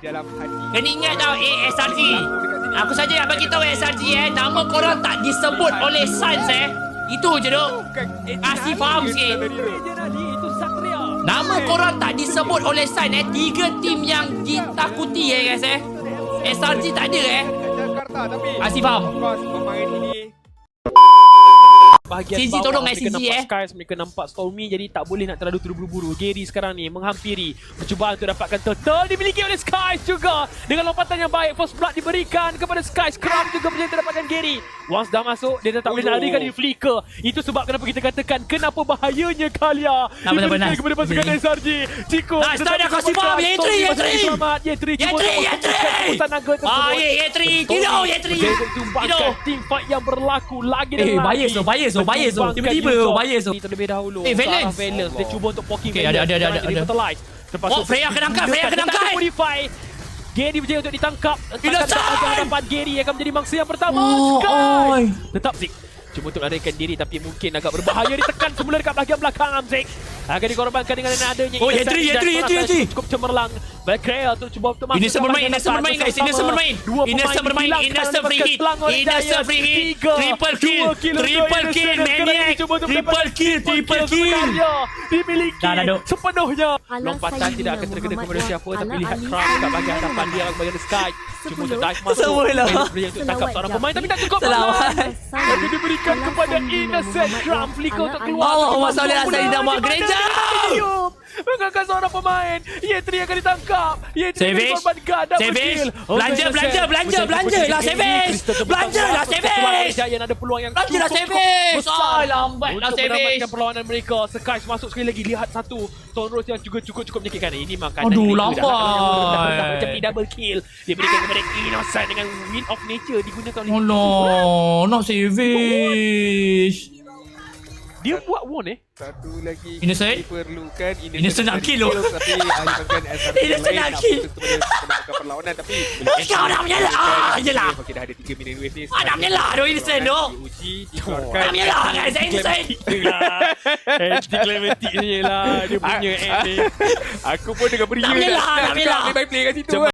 dalam hati. Kena ingat tau SRG. Aku saja yang bagi tahu SRG nama korang tak disebut oleh Suns Itu je tu. Kasih faham sikit. Nama korang tak disebut oleh Suns 3 tim yang ditakuti guys SRG tak ada Jakarta tapi Kasih faham. Pemain ini bahagian CG bawah tolong mereka CG, nampak Skies, mereka nampak Stormy, jadi tak boleh nak terlalu terburu-buru. Gary sekarang ni menghampiri, percubaan untuk dapatkan turtle dimiliki oleh Skies juga dengan lompatan yang baik. First blood diberikan kepada Skies. Kram juga berjaya dapatkan Gary. Once dah masuk, dia dah tak boleh larikan di flicker. Itu sebab kenapa kita katakan kenapa bahayanya Kalia diberikan kepada pasukan SRG. Ciko Start dah kasih faham. Yetri Tidur Yetri Tumbangkan team fight yang berlaku lagi dan lagi. Bias tu tiba-tiba bias tu terlebih dahulu. Valence. Dia cuba untuk poking Okay, ada. Oh, Freya kena angkat. Modify. Gary berjaya untuk ditangkap. Innocent! Hadapan Gary akan menjadi mangsa yang pertama. Oi. Tetap Zik. Cuma untuk larikan diri tapi mungkin agak berbahaya, ditekan semula dekat bahagian belakang Zik. Akan dikorbankan dengan adanya Yetri. cukup cemerlang. Backtrail untuk cuba untuk masuk. Innocent bermain guys. Innocent bermain. Innocent free hit. Triple kill. Maniac. Triple kill. Dimiliki Dah, sepenuhnya. Alah, Lompatan saya tidak akan nak terkena kepada Muhammad siapa, tapi Alah lihat Ali Crown kat bahagian Ali hadapan dia bahagian Sky. Cuma untuk dive masuk. Semula. Dia untuk tangkap seorang Selawat pemain tapi tak cukup. Selawat. Lalu diberikan kepada Innocent. Crown flicker untuk keluar. Allahumma salli ala sayyidina Muhammad. Gereja. Mengangkat seorang pemain. Yetri akan ditangkap. Yetri akan Savage. dikorbankan. Double Savage. kill. Belanja lah Savage. Belanja lah Savage. Giant ada peluang yang Belanja lah cukup Savage. besar Lambat lah untuk Savage. menamatkan perlawanan mereka. Skies masuk sekali lagi. Lihat satu Tonros yang juga cukup menyakitkan. Ini makanan Aduh, mereka lambat. dah macam ni double kill. Dia berikan kepada Innocent dengan Wind of Nature digunakan oleh Oh no, not Savage. dia buat one satu lagi Innocent? diperlukan. Innocent nak kill loh. Tapi ahli pasukan SRG Innocent nak kill. Memenangkan perlawanan tapi Kau nak menyala. Yelah. Okey, dah ada 3 minit wave ni. Nak menyala tu Innocent tu. Diuji, dikeluarkan. Nak menyala guys Innocent. Anti-climatic ni lah. Dia punya end ni. Aku pun dengan beria Nak menyala, nak menyala. Main play kat situ.